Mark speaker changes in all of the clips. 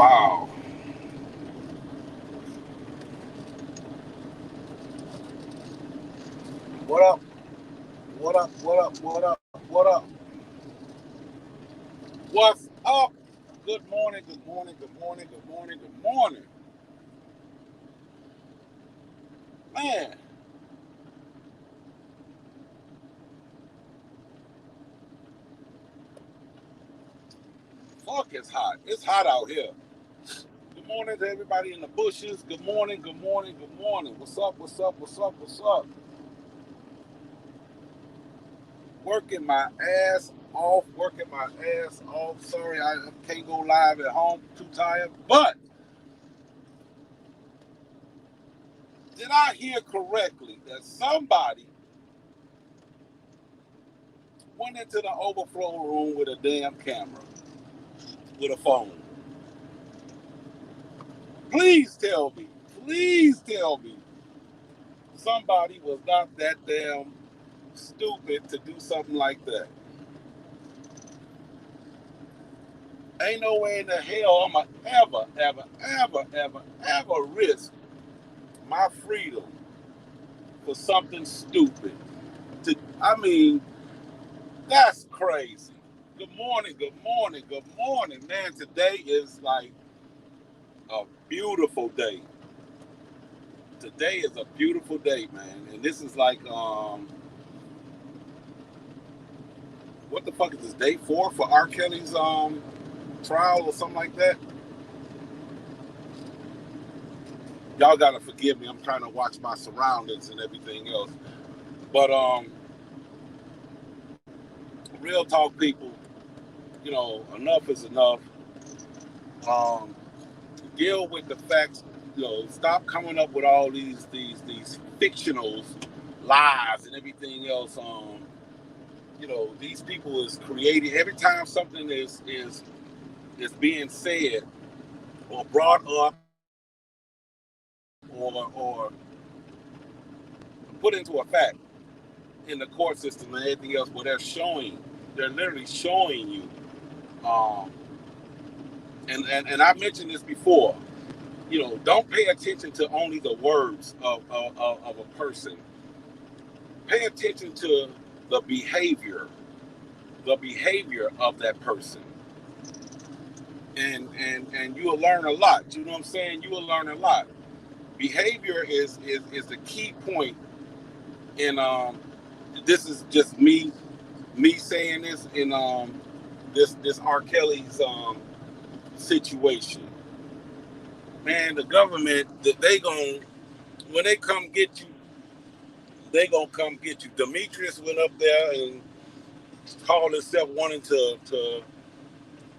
Speaker 1: Wow. What up? What up? What up? What up? What up? What's up? Good morning. Good morning. Good morning. Good morning. Good morning. Man, fuck, it's hot. It's hot out here. Good morning to everybody in the bushes. Good morning. Good morning. Good morning. What's up? What's up? What's up? What's up? Working my ass off. Working my ass off. Sorry, I can't go live at home. Too tired. But did I hear correctly that somebody went into the overflow room with a damn camera, with a phone? Please tell me somebody was not that damn stupid to do something like that. Ain't no way in the hell I'ma ever risk my freedom for something stupid. I mean, that's crazy. Good morning, good morning, good morning, man. Today is like a beautiful day. Today is a beautiful day, man. And this is like what the fuck is this, day 4 for R. Kelly's trial or something like that? Y'all gotta forgive me. I'm trying to watch my surroundings and everything else. But real talk, people. Enough is enough. Um, Deal with the facts. Stop coming up with all these fictional lies and everything else. These people is creating every time something is being said or brought up or put into effect in the court system and everything else, where they're literally showing you. Um, and I mentioned this before. Don't pay attention to only the words of a person. Pay attention to the behavior, the behavior of that person, and you will learn a lot. You know what I'm saying? You will learn a lot. Behavior is the key point. And this is just me saying this in this R. Kelly's situation. Man, the government, they gon' when they come get you, they gonna come get you. Demetrius went up there and called himself wanting to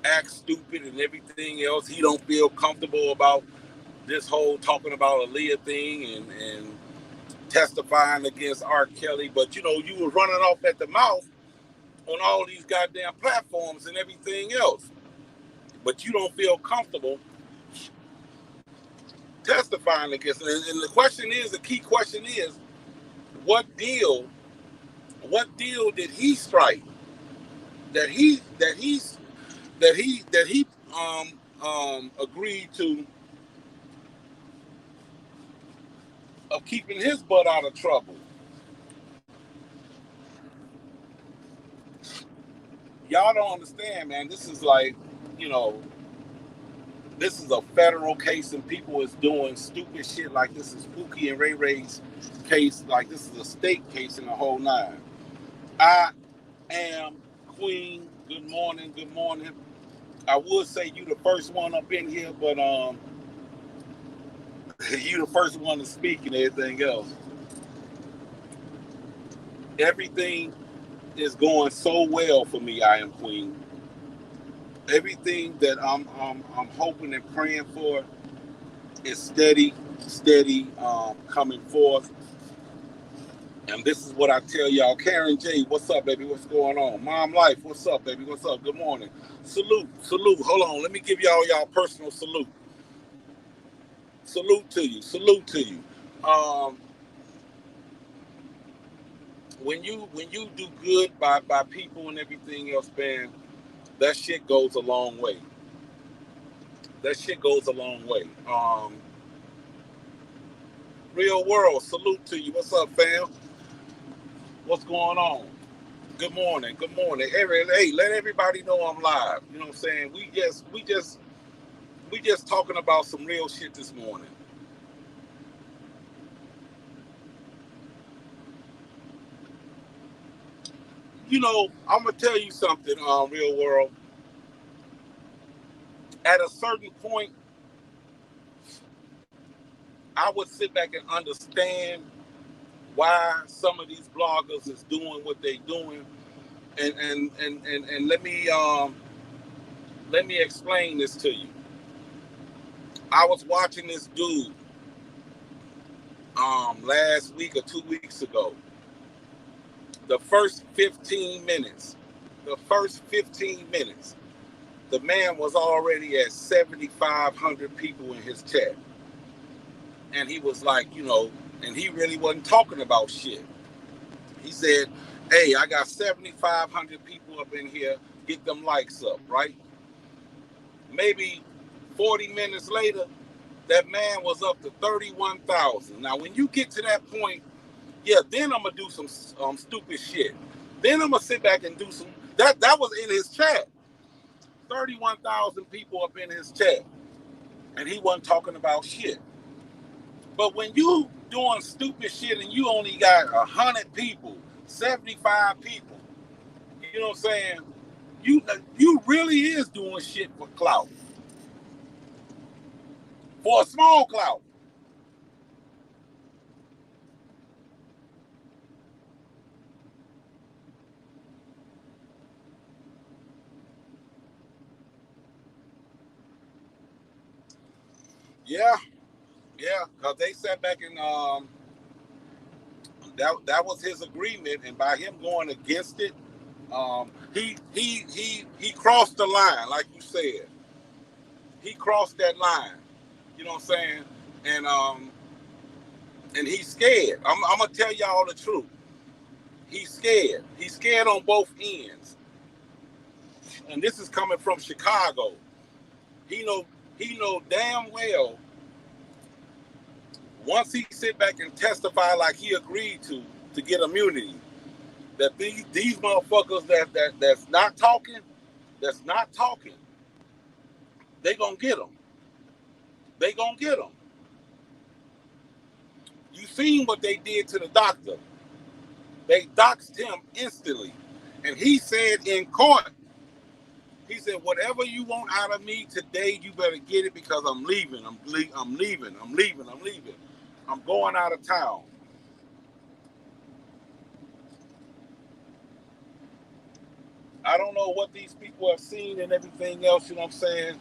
Speaker 1: act stupid and everything else. He don't feel comfortable about this whole talking about Aaliyah thing and testifying against R. Kelly. But you were running off at the mouth on all these goddamn platforms and everything else. But you don't feel comfortable testifying against it. And the key question is, what deal, what deal did he strike that he agreed to of keeping his butt out of trouble? Y'all don't understand, man. This is like, you know, this is a federal case and people is doing stupid shit like this is Pookie and Ray Ray's case. Like this is a state case in the whole nine. I am Queen. Good morning. Good morning. I would say you the first one up in here, but you the first one to speak and everything else. Everything is going so well for me. I am Queen. Everything that I'm hoping and praying for is steady coming forth. And this is what I tell y'all. Karen J, what's up, baby? What's going on? Mom Life, what's up, baby? What's up? Good morning. Salute. Hold on, let me give y'all personal salute. Salute to you. Um, when you do good by people and everything else, man, that shit goes a long way. That shit goes a long way. Real world, salute to you. What's up, fam? What's going on? Good morning. Good morning. Hey, let everybody know I'm live. You know what I'm saying? We just talking about some real shit this morning. You know, I'm gonna tell you something, real world. At a certain point, I would sit back and understand why some of these bloggers is doing what they doing, and let me explain this to you. I was watching this dude last week or 2 weeks ago. The first 15 minutes, the man was already at 7,500 people in his chat. And he was like, you know, and he really wasn't talking about shit. He said, hey, I got 7,500 people up in here, get them likes up, right? Maybe 40 minutes later, that man was up to 31,000. Now, when you get to that point, yeah, then I'm gonna do some stupid shit. Then I'm gonna sit back and do some. That was in his chat. 31,000 people up in his chat, and he wasn't talking about shit. But when you doing stupid shit and you only got 100 people, 75 people, you know what I'm saying? You really is doing shit for clout, for a small clout. Yeah, because they sat back and that was his agreement, and by him going against it, he crossed the line, like you said. He crossed that line. You know what I'm saying? And he's scared. I'm gonna tell y'all the truth. He's scared. He's scared on both ends. And this is coming from Chicago. He know damn well once he sit back and testify like he agreed to get immunity, that these motherfuckers that's not talking, they gonna get him. They gonna get him. You seen what they did to the doctor. They doxed him instantly. And he said in court, he said, whatever you want out of me today, you better get it because I'm leaving. I'm leaving. I'm going out of town. I don't know what these people have seen and everything else, you know what I'm saying,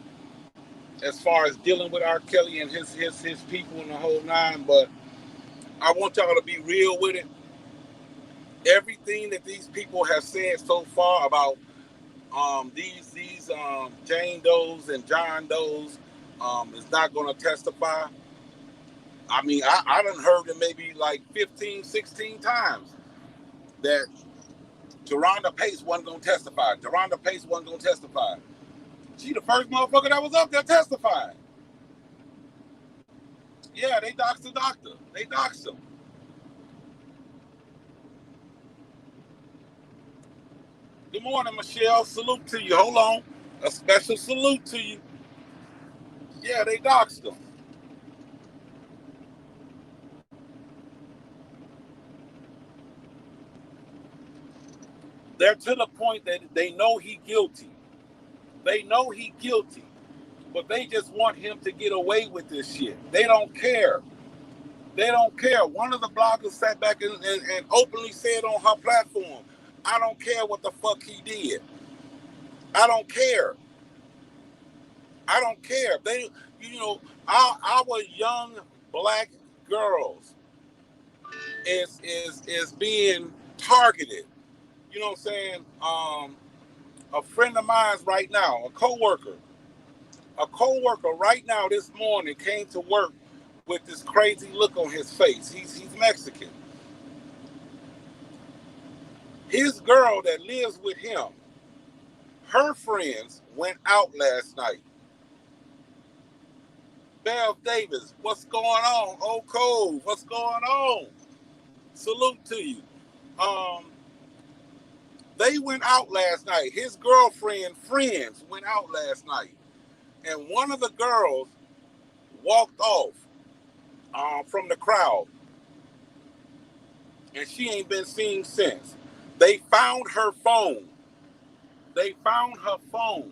Speaker 1: as far as dealing with R. Kelly and his people and the whole nine, but I want y'all to be real with it. Everything that these people have said so far about these Jane Does and John Does is not going to testify. I mean, I done heard it maybe like 15, 16 times that Jerhonda Pace wasn't going to testify. She the first motherfucker that was up there testifying. Yeah, they doxed the doctor. They doxed him. Good morning, Michelle. Salute to you. Hold on. A special salute to you. Yeah, they doxed him. They're to the point that they know he guilty. They know he guilty. But they just want him to get away with this shit. They don't care. They don't care. One of the bloggers sat back and openly said on her platform, I don't care what the fuck he did. I don't care. I don't care. They, you know, our young black girls is being targeted. You know what I'm saying? A friend of mine's right now, a coworker right now this morning came to work with this crazy look on his face. He's Mexican. His girl that lives with him, her friends went out last night. Bev Davis, what's going on? Old Cove, what's going on? Salute to you. Um, they went out last night. His girlfriend friends went out last night, and one of the girls walked off from the crowd, and she ain't been seen since. They found her phone. They found her phone,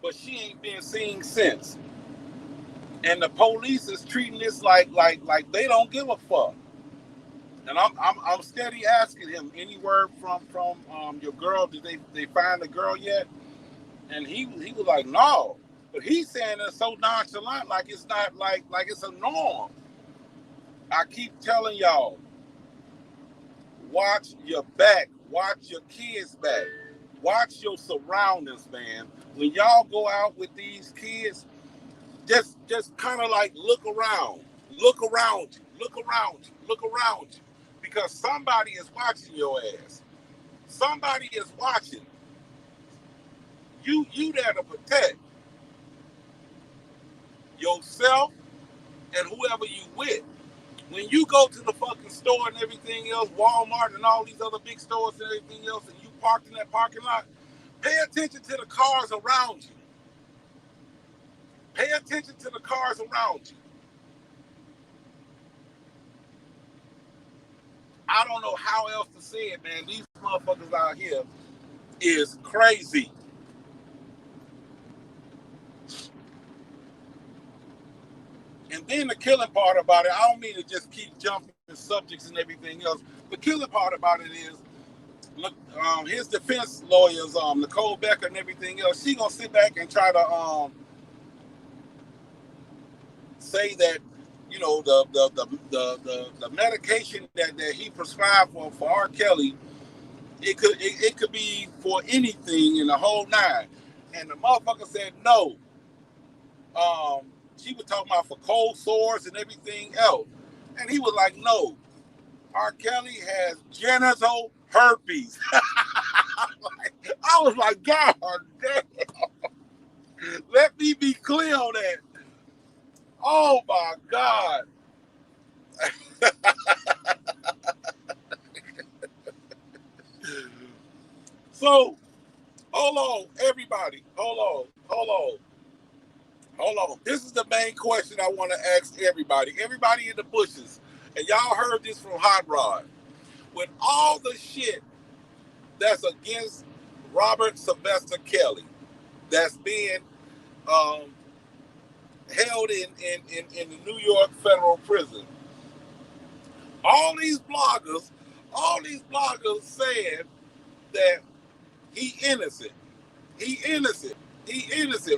Speaker 1: but she ain't been seen since. And the police is treating this like they don't give a fuck. And I'm steady asking him, any word from your girl? Did they find the girl yet? And he was like, no. But he's saying it so nonchalant, like it's not like it's a norm. I keep telling y'all, watch your back, watch your kids' back, watch your surroundings, man. When y'all go out with these kids, just kind of like look around you, look around you, look around you, because somebody is watching your ass. Somebody is watching you. You there to protect yourself and whoever you with. When you go to the fucking store and everything else, Walmart and all these other big stores and everything else, and you parked in that parking lot, pay attention to the cars around you. Pay attention to the cars around you. I don't know how else to say it, man. These motherfuckers out here is crazy. And then the killing part about it, I don't mean to just keep jumping subjects and everything else. The killing part about it is, look, his defense lawyers, Nicole Becker and everything else, she gonna sit back and try to say that, you know, the medication that he prescribed for R. Kelly, it could be for anything in the whole nine. And the motherfucker said no. She was talking about for cold sores and everything else. And he was like, no, R. Kelly has genital herpes. I was like, God damn. Let me be clear on that. Oh my God. So, hold on, everybody. Hold on. This is the main question I want to ask everybody. Everybody in the bushes. And y'all heard this from Hot Rod. With all the shit that's against Robert Sylvester Kelly, that's being held in the New York federal prison. All these bloggers saying that he innocent. He innocent,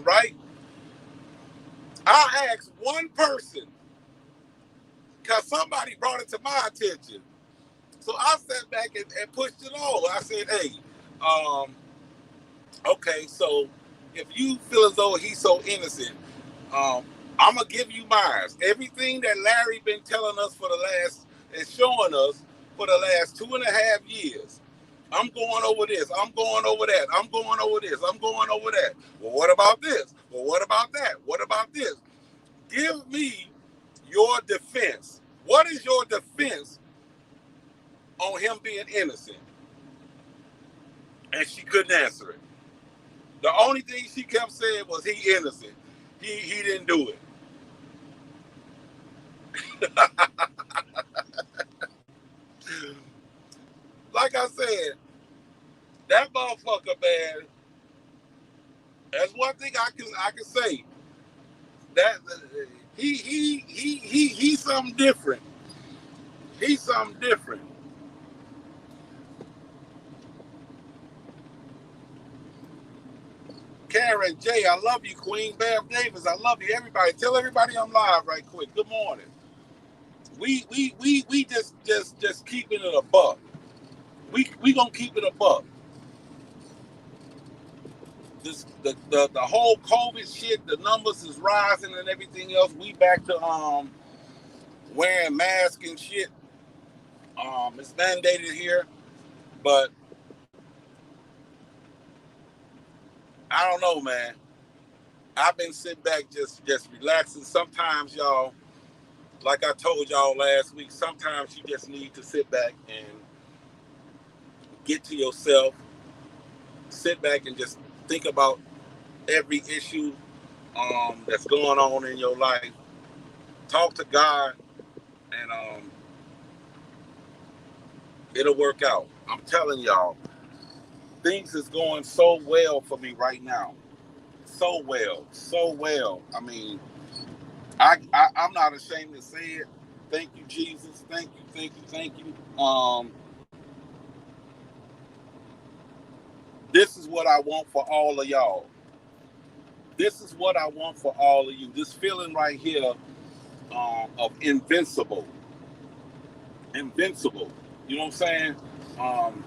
Speaker 1: right? I asked one person, because somebody brought it to my attention. So I sat back and pushed it on. I said, hey, okay, so if you feel as though he's so innocent, I'm gonna give you mine. Everything that Larry been telling us is showing us for the last 2.5 years. I'm going over this. I'm going over that. I'm going over this. I'm going over that. Well, what about this? Well, what about that? What about this? Give me your defense. What is your defense on him being innocent? And she couldn't answer it. The only thing she kept saying was he innocent. He didn't do it. Like I said, that motherfucker, man. That's one thing I can say. That he's something different. He's something different. Karen J, I love you. Queen Bev Davis, I love you. Everybody, tell everybody I'm live right quick. Good morning. We just keeping it a buck. We gonna keep it a buck. This the whole COVID shit, the numbers is rising and everything else. We back to wearing masks and shit. It's mandated here, but I don't know, man. I've been sitting back just relaxing. Sometimes, y'all, like I told y'all last week, sometimes you just need to sit back and get to yourself, sit back and just think about every issue that's going on in your life. Talk to God, and it'll work out. I'm telling y'all, things is going so well for me right now. So well, so well. I mean, I'm not ashamed to say it. Thank you, Jesus. Thank you, thank you, thank you. This is what I want for all of y'all. This is what I want for all of you. This feeling right here of invincible. Invincible. You know what I'm saying? Um,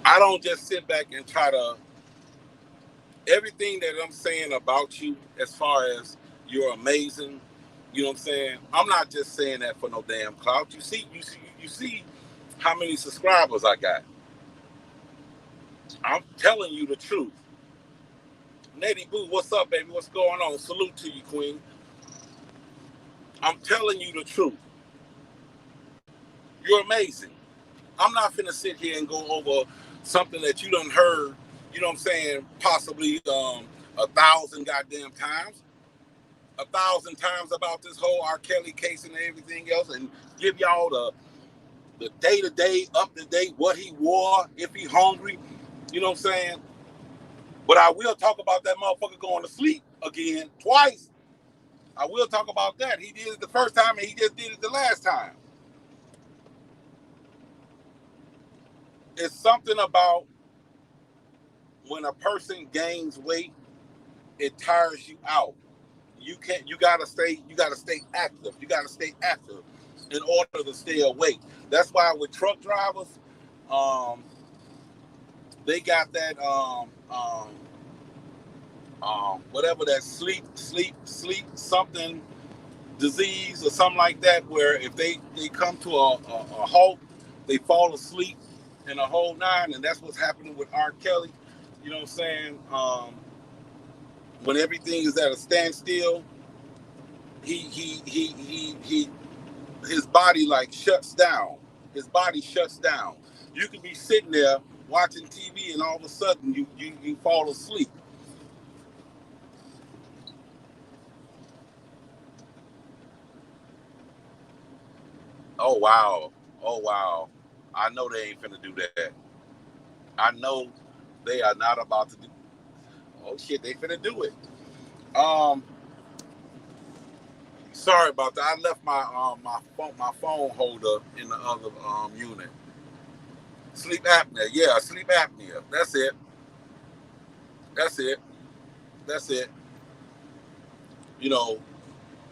Speaker 1: I don't just sit back and try to everything that I'm saying about you as far as you're amazing. You know what I'm saying? I'm not just saying that for no damn clout. You see how many subscribers I got. I'm telling you the truth. Nettie Boo, what's up, baby? What's going on? Salute to you, Queen. I'm telling you the truth. You're amazing. I'm not finna sit here and go over something that you done heard, you know what I'm saying, possibly 1,000 goddamn times. 1,000 times about this whole R. Kelly case and everything else, and give y'all the day-to-day, up-to-date, what he wore, if he hungry, you know what I'm saying? But I will talk about that motherfucker going to sleep again twice. I will talk about that. He did it the first time and he just did it the last time. It's something about when a person gains weight, it tires you out. You gotta stay active. You gotta stay active in order to stay awake. That's why with truck drivers, they got that whatever that sleep something disease or something like that, where if they come to a halt, they fall asleep in a whole nine, and that's what's happening with R. Kelly. You know what I'm saying? When everything is at a standstill, he his body like shuts down. His body shuts down. You can be sitting there watching TV, and all of a sudden you fall asleep. Oh wow. Oh wow. I know they ain't finna do that. I know they are not about to do. Oh shit, they finna do it. Um, sorry about that. I left my phone holder in the other unit. Sleep apnea. Yeah, sleep apnea. That's it. That's it. That's it. You know,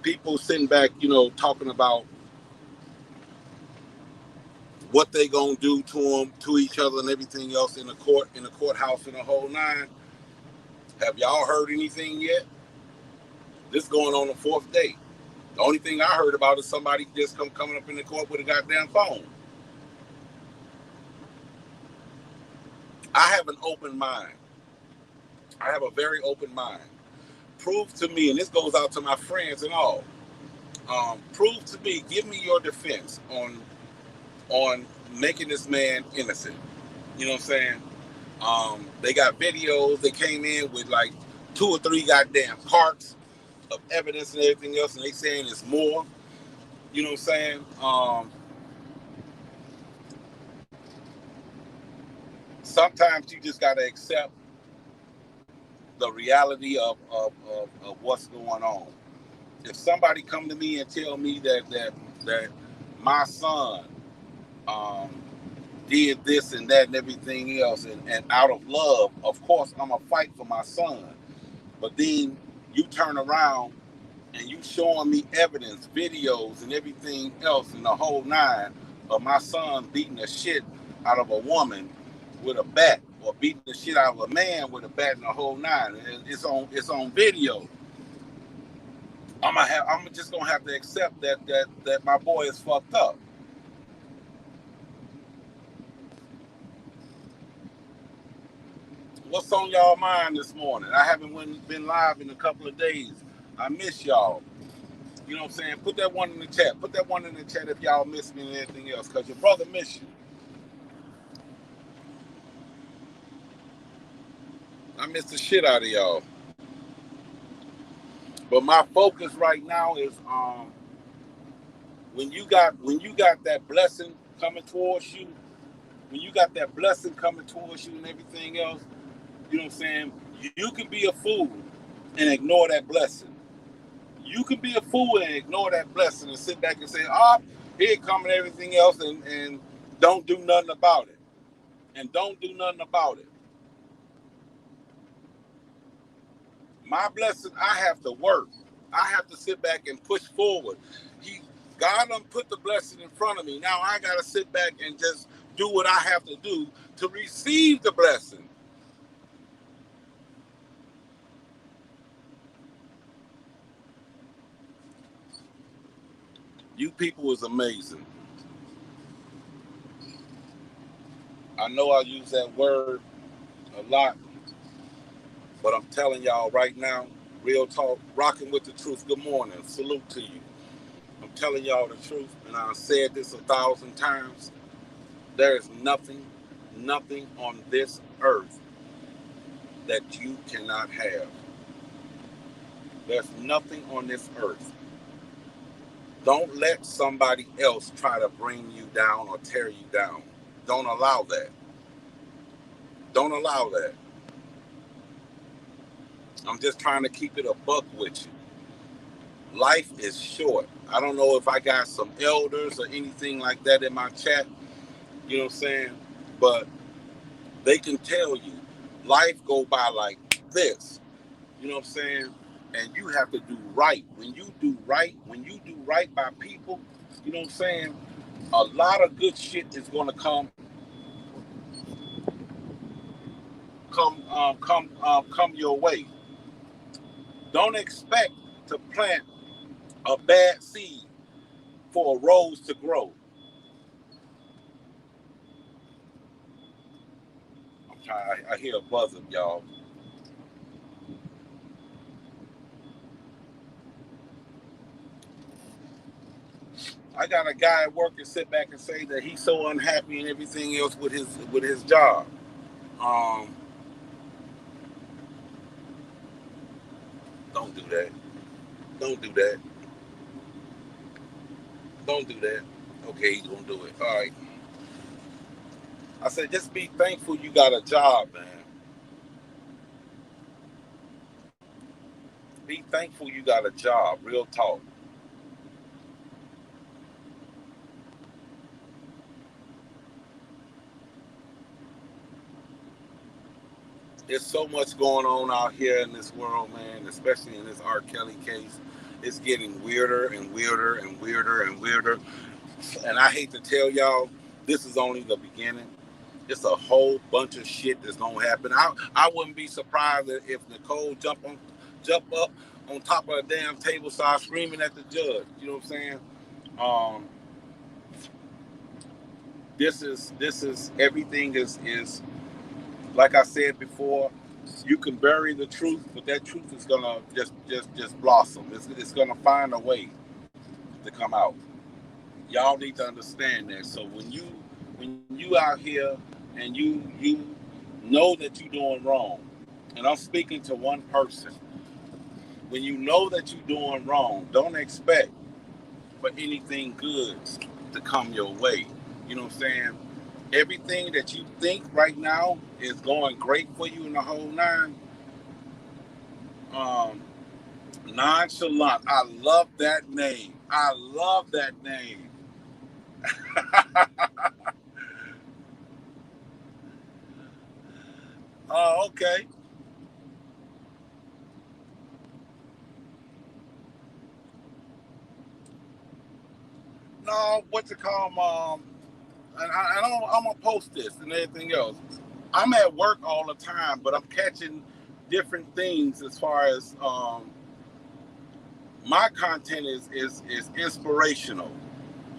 Speaker 1: people sitting back, you know, talking about what they gonna do to them, to each other, and everything else in the courthouse, in the whole nine. Have y'all heard anything yet? This going on the fourth day. The only thing I heard about is somebody just coming up in the court with a goddamn phone. I have an open mind. I have a very open mind. Prove to me, and this goes out to my friends and all. Prove to me, give me your defense on making this man innocent. You know what I'm saying? They got videos. They came in with like 2 or 3 goddamn parts of evidence and everything else, and they saying it's more. You know what I'm saying? Sometimes you just gotta accept the reality of what's going on. If somebody come to me and tell me that my son um, did this and that and everything else, and out of love, of course, I'm gonna fight for my son. But then you turn around and you showing me evidence, videos, and everything else in the whole nine of my son beating the shit out of a woman with a bat, or beating the shit out of a man with a bat in the whole nine. It's on video. I'm just gonna have to accept that my boy is fucked up. What's on y'all mind this morning? I haven't been live in a couple of days. I miss y'all. You know what I'm saying? Put that one in the chat. Put that one in the chat if y'all miss me and anything else, because your brother miss you. I miss the shit out of y'all. But my focus right now is when you got that blessing coming towards you, when you got that blessing coming towards you and everything else, you know what I'm saying? You can be a fool and ignore that blessing. You can be a fool and ignore that blessing and sit back and say, here it come and everything else, and don't do nothing about it. And don't do nothing about it. My blessing, I have to work. I have to sit back and push forward. God done put the blessing in front of me. Now I got to sit back and just do what I have to do to receive the blessing. You people is amazing. I know I use that word a lot, but I'm telling y'all right now, real talk, rocking with the truth. Good morning. Salute to you. I'm telling y'all the truth, and I've said this 1,000 times. There is nothing on this earth that you cannot have. There's nothing on this earth. Don't let somebody else try to bring you down or tear you down. Don't allow that. Don't allow that. I'm just trying to keep it a buck with you. Life is short. I don't know if I got some elders or anything like that in my chat, you know what I'm saying? But they can tell you life go by like this, you know what I'm saying? And you have to do right. When you do right by people, you know what I'm saying? A lot of good shit is going to come your way. Don't expect to plant a bad seed for a rose to grow. I hear a buzzer, y'all. I got a guy at work and sit back and say that he's so unhappy and everything else with his job. Don't do that. Don't do that. Don't do that. Okay, he's gonna do it. All right. I said, just be thankful you got a job, man. Be thankful you got a job. Real talk. There's so much going on out here in this world, man, especially in this R. Kelly case. It's getting weirder and weirder and weirder and weirder. And I hate to tell y'all, this is only the beginning. It's a whole bunch of shit that's gonna happen. I wouldn't be surprised if Nicole jump up on top of a damn table, start screaming at the judge. You know what I'm saying? This is everything is like I said before. You can bury the truth, but that truth is gonna just blossom. It's gonna find a way to come out. Y'all need to understand that. So when you out here and you know that you're doing wrong, and I'm speaking to one person, when you know that you're doing wrong, don't expect for anything good to come your way. You know what I'm saying? Everything that you think right now is going great for you in the whole nine. Um, Nonchalant. I love that name. I love that name. Oh, okay. No, what you call them? I'm gonna post this and everything else. I'm at work all the time, but I'm catching different things as far as my content is inspirational.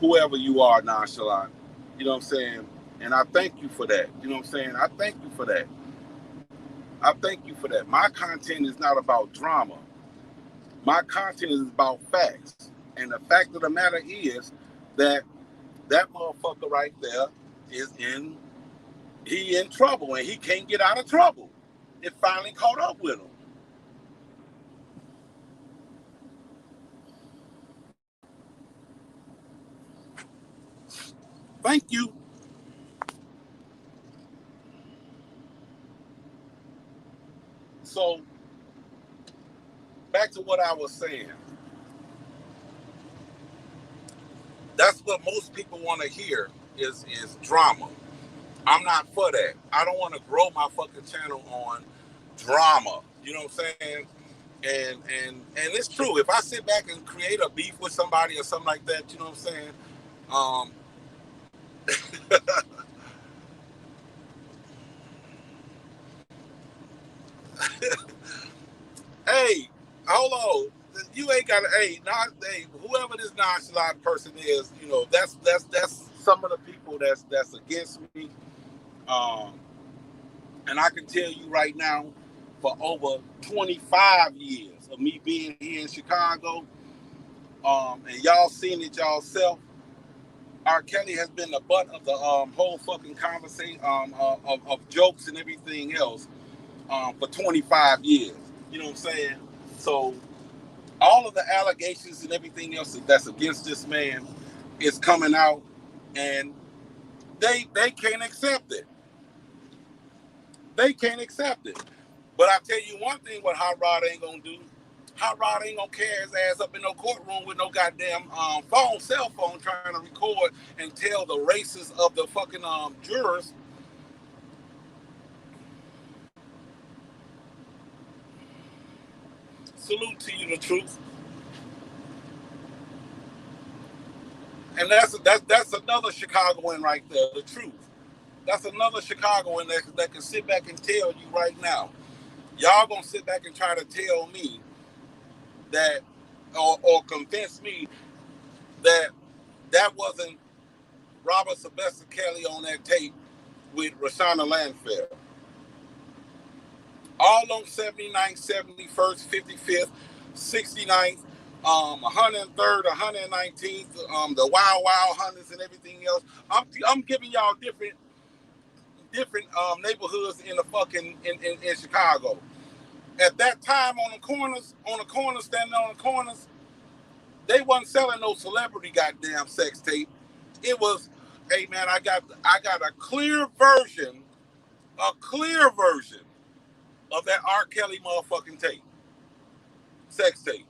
Speaker 1: Whoever you are, Nonchalant, you know what I'm saying, and I thank you for that. You know what I'm saying? I thank you for that. I thank you for that. My content is not about drama. My content is about facts. And the fact of the matter is that that motherfucker right there is he in trouble and he can't get out of trouble. It finally caught up with him. Thank you. So back to what I was saying. That's what most people want to hear is drama. I'm not for that. I don't want to grow my fucking channel on drama. You know what I'm saying? And it's true. If I sit back and create a beef with somebody or something like that, you know what I'm saying? Hey, hold on. You ain't got to. Hey, whoever this nonchalant person is, you know, that's some of the people that's against me. And I can tell you right now, for over 25 years of me being here in Chicago, and y'all seen it yourself, R. Kelly has been the butt of the whole fucking conversation of jokes and everything else for 25 years. You know what I'm saying? So all of the allegations and everything else that's against this man is coming out, and they can't accept it. They can't accept it. But I tell you one thing, what Hot Rod ain't gonna do. Hot Rod ain't gonna carry his ass up in no courtroom with no goddamn cell phone, trying to record and tell the races of the fucking jurors. Salute to you, the truth. And that's another Chicagoan right there, the truth. That's another Chicagoan that can sit back and tell you right now. Y'all gonna sit back and try to tell me that, or convince me that wasn't Robert Sylvester Kelly on that tape with Rashana Landfair. All on 79th, 71st, 55th, 69th, 103rd, 119th, the Wild Wild Hunters and everything else. I'm giving y'all different neighborhoods in the fucking in Chicago. At that time on the corners, standing on the corners, they wasn't selling no celebrity goddamn sex tape. It was, hey man, I got a clear version of that R. Kelly motherfucking tape. Sex tape.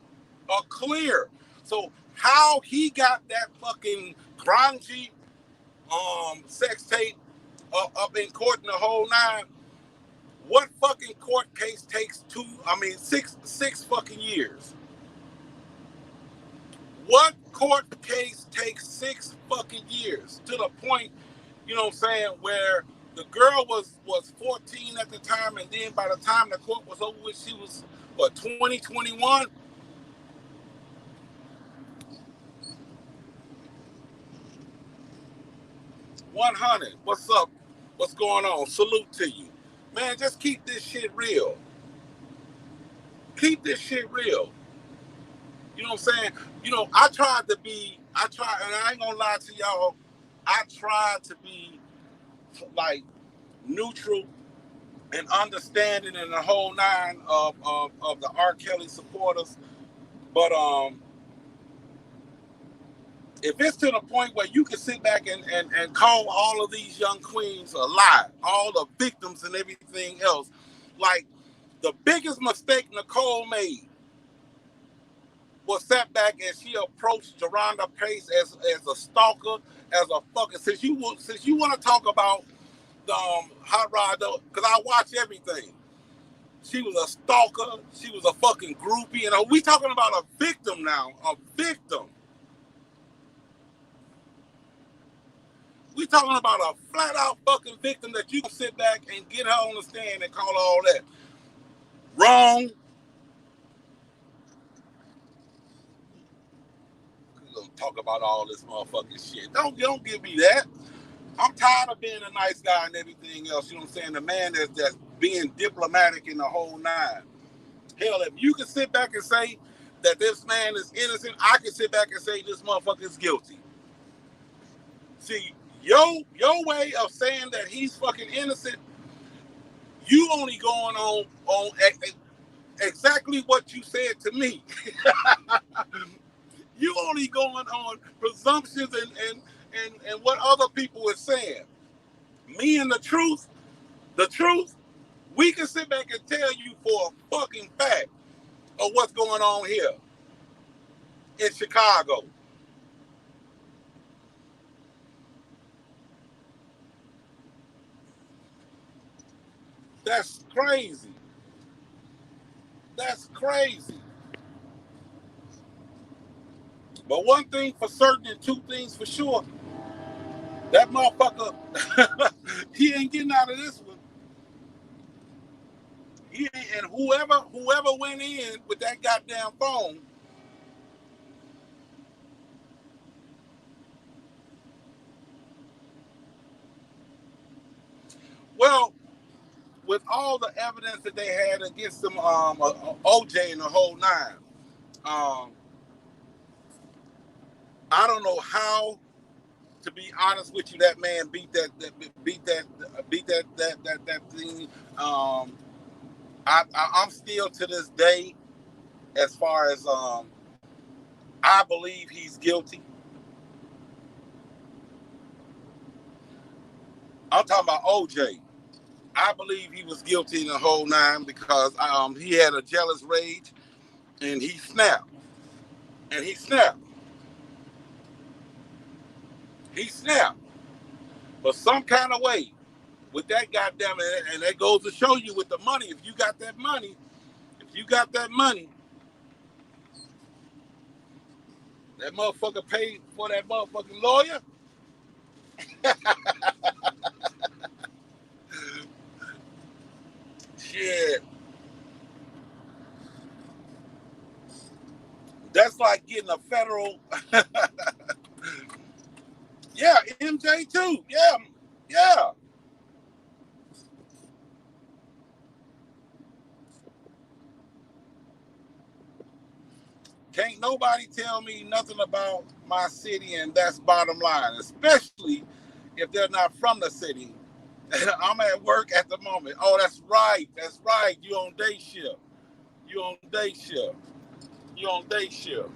Speaker 1: A clear. So how he got that fucking grungy sex tape up in court in the whole nine, what fucking court case takes six fucking years? What court case takes 6 fucking years? To the point, you know what I'm saying, where the girl was 14 at the time, and then by the time the court was over with, she was, what, 20, 21? $100. What's up? What's going on? Salute to you. Man, just keep this shit real. Keep this shit real. You know what I'm saying? You know, I tried, and I ain't gonna lie to y'all, I tried to be like neutral and understanding in the whole nine of the R. Kelly supporters. But if it's to the point where you can sit back and call all of these young queens a lie, all the victims and everything else, like the biggest mistake Nicole made was sat back and she approached Jerhonda Pace as a stalker, as a fucking, since you want to talk about the Hot Rod, because I watch everything. She was a stalker. She was a fucking groupie. And we talking about a victim now. A victim. We talking about a flat out fucking victim that you can sit back and get her on the stand and call all that. Wrong. We're gonna talk about all this motherfucking shit. Don't give me that. I'm tired of being a nice guy and everything else. You know what I'm saying? The man that's being diplomatic in the whole nine. Hell, if you can sit back and say that this man is innocent, I can sit back and say this motherfucker is guilty. See, your way of saying that he's fucking innocent, you only going on exactly what you said to me. You only going on presumptions and what other people are saying. Me and the truth, we can sit back and tell you for a fucking fact of what's going on here in Chicago. That's crazy. That's crazy. But one thing for certain and two things for sure, that motherfucker, he ain't getting out of this one. He ain't, and whoever went in with that goddamn phone, well, with all the evidence that they had against them, OJ and the whole nine, I don't know how. To be honest with you, that man beat that thing. I'm still to this day, as far as I believe he's guilty. I'm talking about OJ. I believe he was guilty in the whole nine because he had a jealous rage and he snapped. And he snapped. He snapped. But some kind of way, with that goddamn, and that goes to show you with the money, if you got that money, that motherfucker paid for that motherfucking lawyer. Shit. That's like getting a federal. Yeah, MJ too. Yeah. Can't nobody tell me nothing about my city, and that's bottom line, especially if they're not from the city. I'm at work at the moment. Oh, that's right. You on day shift. You on day shift.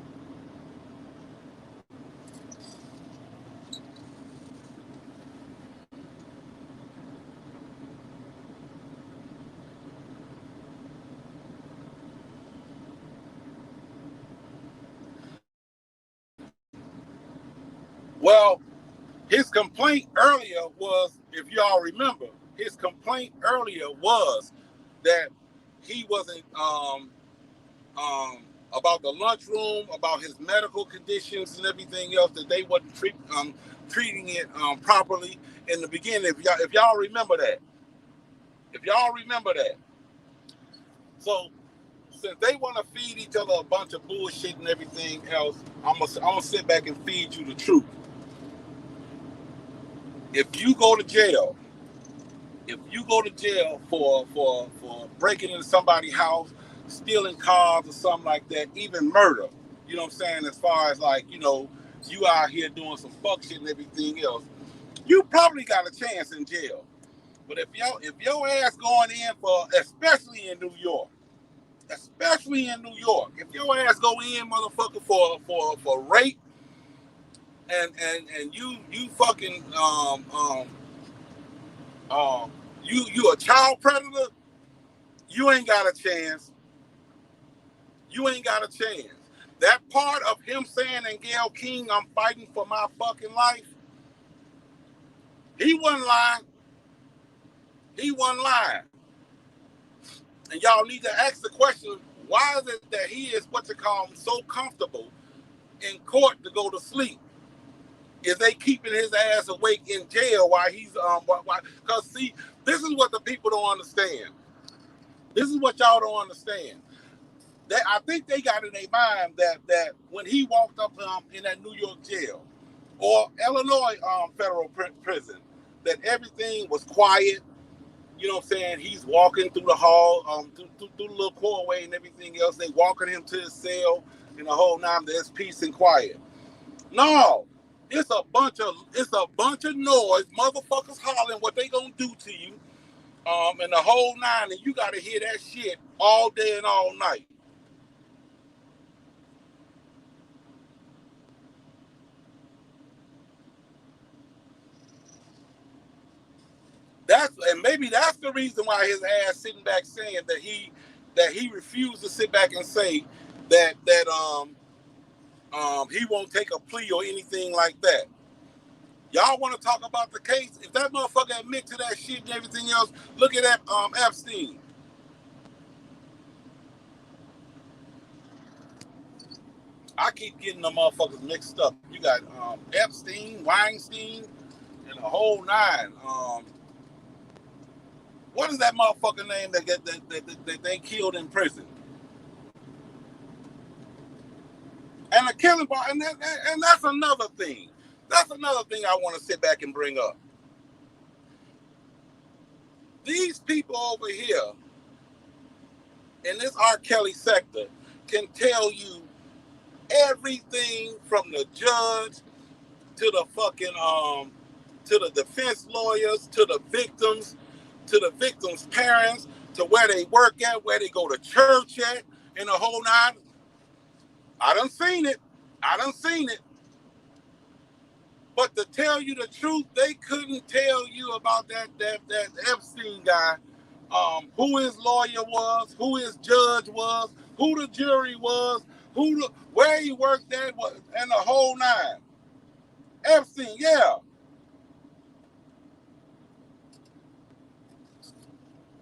Speaker 1: Well, his complaint earlier was, if y'all remember, that he wasn't about the lunchroom, about his medical conditions and everything else, that they wasn't treating it properly in the beginning. If y'all remember that. So since they want to feed each other a bunch of bullshit and everything else, I'm gonna sit back and feed you the truth. If you go to jail for breaking into somebody's house, stealing cars or something like that, even murder, you know what I'm saying, as far as like, you out here doing some fuck shit and everything else, you probably got a chance in jail. But if your ass going in for, especially in New York, if your ass go in, motherfucker, for rape, and you fucking you a child predator, you ain't got a chance. That part of him saying in Gayle King, I'm fighting for my fucking life, he wasn't lying. And y'all need to ask the question, why is it that he is so comfortable in court to go to sleep? Is they keeping his ass awake in jail while he's because see, this is what the people don't understand. This is what y'all don't understand. That I think they got in their mind that when he walked up in that New York jail or Illinois federal prison, that everything was quiet, You know what I'm saying? He's walking through the hall, through the little hallway and everything else. They walking him to his cell and the whole nine. There's peace and quiet. No, it's a bunch of noise, motherfuckers hollering what they gonna do to you, and the whole nine, and you gotta hear that shit all day and all night. Maybe that's the reason why his ass sitting back saying that he refused to sit back and say that he won't take a plea or anything like that. Y'all want to talk about the case? If that motherfucker admit to that shit and everything else, look at that Epstein. I keep getting the motherfuckers mixed up. You got Epstein, Weinstein, and the whole nine. What is that motherfucker name that they killed in prison? And the killing part, and that's another thing. That's another thing I want to sit back and bring up. These people over here in this R. Kelly sector can tell you everything from the judge to the fucking to the defense lawyers to the victims parents to where they work at, where they go to church at, and the whole nine. I done seen it. But to tell you the truth, they couldn't tell you about that Epstein guy, who his lawyer was, who his judge was, who the jury was, where he worked at, and the whole nine. Epstein, yeah.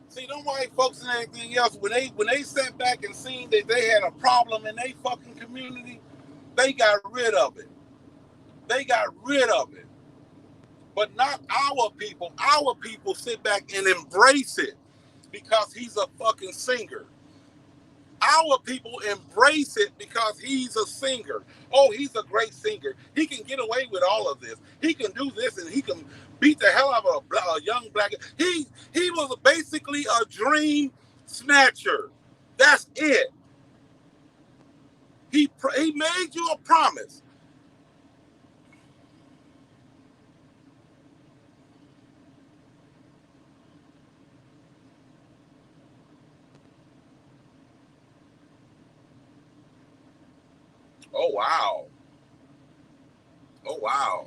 Speaker 1: See, them white folks and everything else, when they sat back and seen that they had a problem in their fucking community, they got rid of it. But not our people. Our people sit back and embrace it because he's a fucking singer. Our people embrace it because he's a singer. Oh, he's a great singer. He can get away with all of this. He can do this and he can beat the hell out of a young black. He was basically a dream snatcher. That's it. He made you a promise. Oh wow. Oh wow.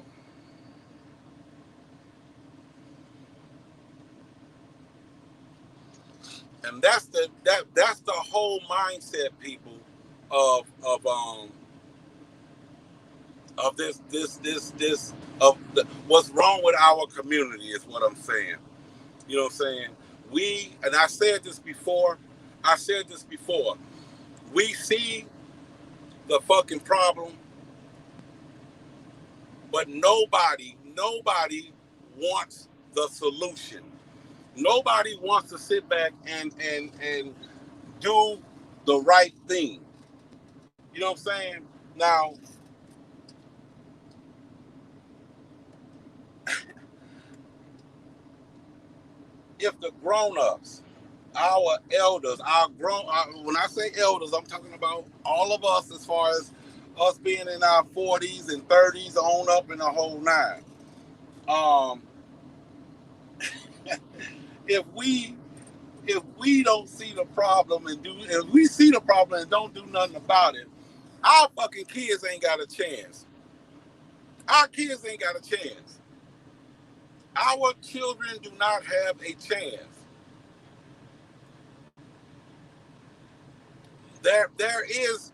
Speaker 1: And that's the whole mindset, people, of this what's wrong with our community is what I'm saying. You know what I'm saying? And I said this before. We see the fucking problem, but nobody wants the solution. Nobody wants to sit back and do the right thing. You know what I'm saying? Now, if the grown-ups, our elders, when I say elders, I'm talking about all of us as far as us being in our 40s and 30s on up in the whole nine. If we don't see the problem if we see the problem and don't do nothing about it, our fucking kids ain't got a chance. Our kids ain't got a chance. Our children do not have a chance. There is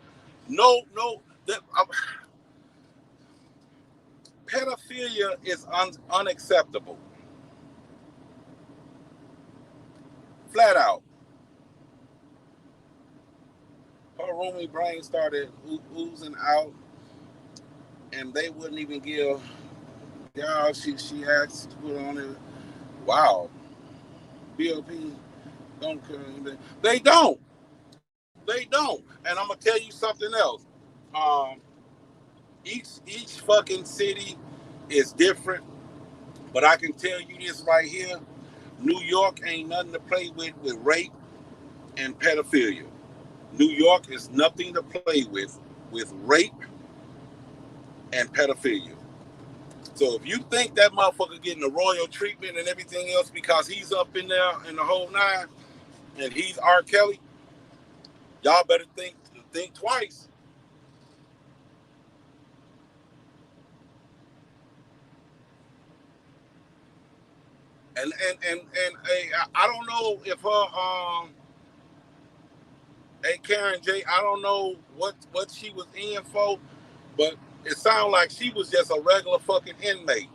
Speaker 1: pedophilia is unacceptable. Flat out. Her roomy brain started oozing out, and they wouldn't even give. Y'all, she asked to put on it. Wow. BOP don't. They don't. And I'm gonna tell you something else. Each fucking city is different, but I can tell you this right here. New York ain't nothing to play with rape and pedophilia. New York is nothing to play with rape and pedophilia. So if you think that motherfucker getting the royal treatment and everything else because he's up in there in the whole nine and he's R. Kelly, y'all better think twice. And I don't know if her hey Karen J, I don't know what she was in for, but it sounded like she was just a regular fucking inmate.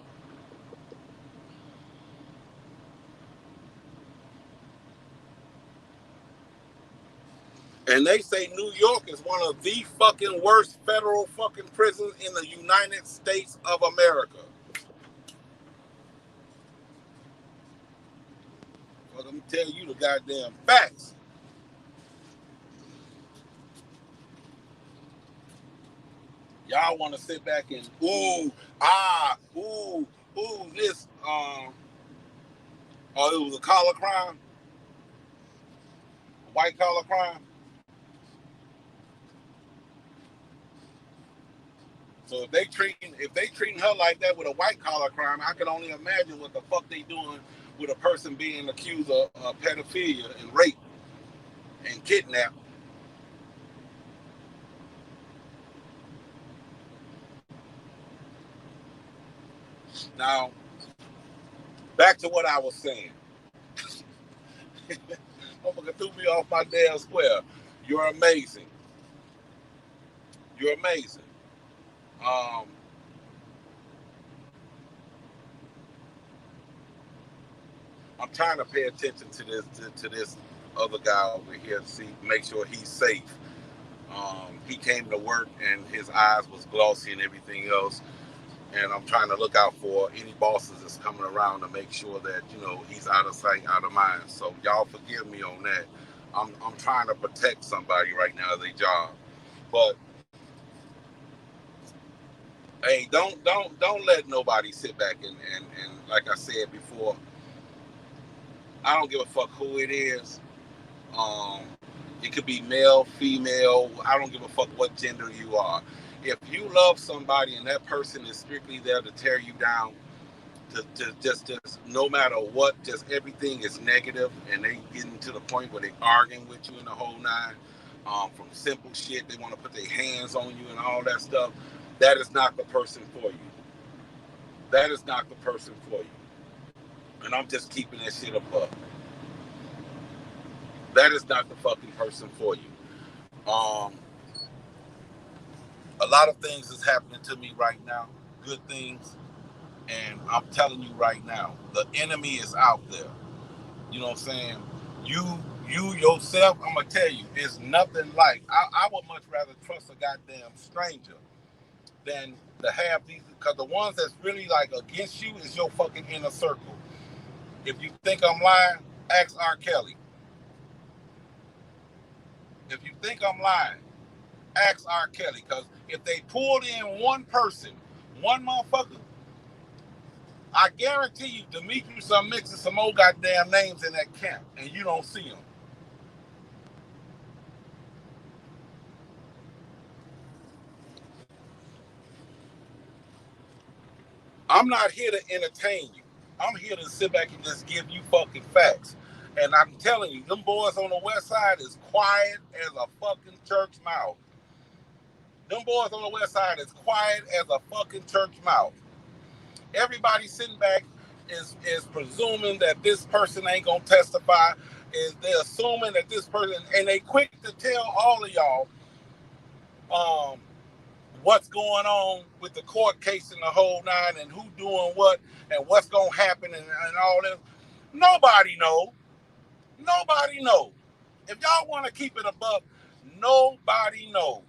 Speaker 1: And they say New York is one of the fucking worst federal fucking prisons in the United States of America. Well, let me tell you the goddamn facts. Y'all want to sit back and this oh, it was a collar crime, a white collar crime. So if they treating her like that with a white collar crime, I can only imagine what the fuck they doing with a person being accused of pedophilia and rape and kidnap. Now, back to what I was saying. Motherfucker threw me off my damn square. You're amazing. You're amazing. I'm trying to pay attention to this other guy over here to see, make sure he's safe. He came to work and his eyes was glossy and everything else. And I'm trying to look out for any bosses that's coming around to make sure that, you know, he's out of sight, out of mind. So y'all forgive me on that. I'm trying to protect somebody right now at their job. But hey, don't let nobody sit back and like I said before, I don't give a fuck who it is. It could be male, female. I don't give a fuck what gender you are. If you love somebody and that person is strictly there to tear you down, to just no matter what, just everything is negative, and they getting to the point where they arguing with you in the whole nine, from simple shit, they want to put their hands on you and all that stuff, that is not the person for you. That is not the person for you. And I'm just keeping that shit above. That is not the fucking person for you. A lot of things is happening to me right now, good things, and I'm telling you right now, the enemy is out there. You know what I'm saying? You yourself, I'm gonna tell you, it's nothing like. I would much rather trust a goddamn stranger than to have these, because the ones that's really like against you is your fucking inner circle. If you think I'm lying, ask R. Kelly. If you think I'm lying, ask R. Kelly, because if they pulled in one person, one motherfucker, I guarantee you Demetrius are mixing some old goddamn names in that camp, and you don't see them. I'm not here to entertain you. I'm here to sit back and just give you fucking facts. And I'm telling you, them boys on the west side is quiet as a fucking church mouse. Them boys on the west side is quiet as a fucking church mouse. Everybody sitting back is presuming that this person ain't gonna testify. Is they assuming that this person, and they quick to tell all of y'all what's going on with the court case and the whole nine, and who doing what, and what's gonna happen, and all this. Nobody know. Nobody know. If y'all want to keep it above, nobody knows.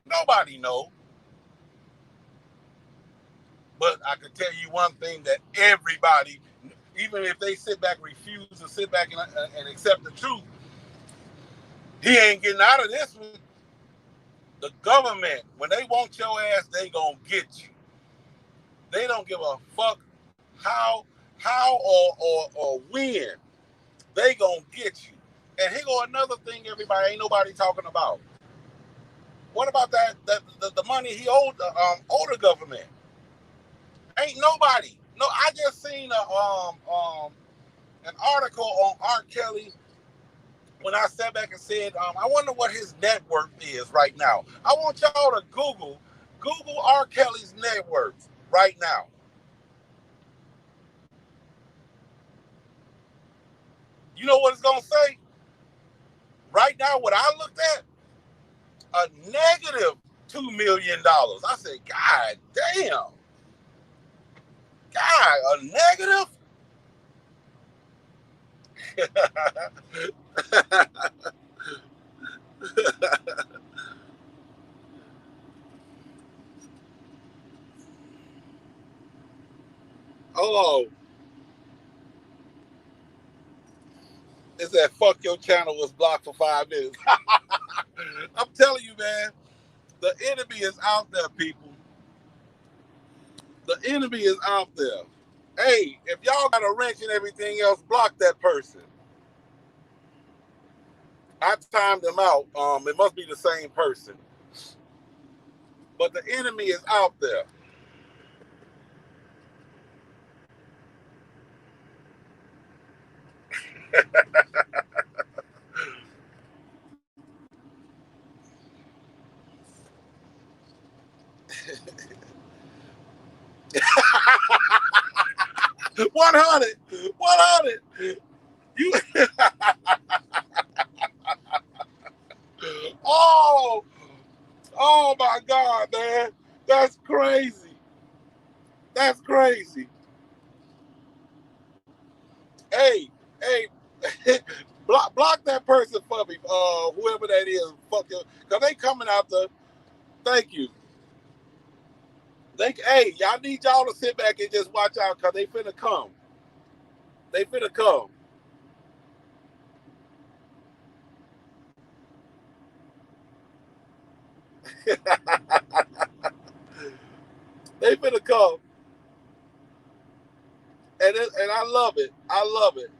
Speaker 1: Nobody know. But I can tell you one thing, that everybody, even if they sit back, refuse to sit back and accept the truth, he ain't getting out of this one. The government, when they want your ass, they gonna get you. They don't give a fuck how how or when they gonna get you. And here go another thing everybody ain't nobody talking about. What about the money he owed the government? Ain't nobody. No, I just seen an article on R. Kelly when I sat back and said, I wonder what his net worth is right now. I want y'all to Google R. Kelly's net worth right now. You know what it's gonna say? Right now, what I looked at, a negative $2 million. I said, God damn. God, a negative? Oh, it said, fuck your channel was blocked for 5 minutes. I'm telling you, man, the enemy is out there, people. The enemy is out there. Hey, if y'all got a wrench and everything else, block that person. I timed them out. It must be the same person. But the enemy is out there. $100. You oh my God, man. That's crazy. That's crazy. Hey, block that person for me. Whoever that is, fuck you. Cause they coming out the thank you. Hey, y'all need y'all to sit back and just watch out because they finna come. They finna come. They finna come. And I love it. I love it.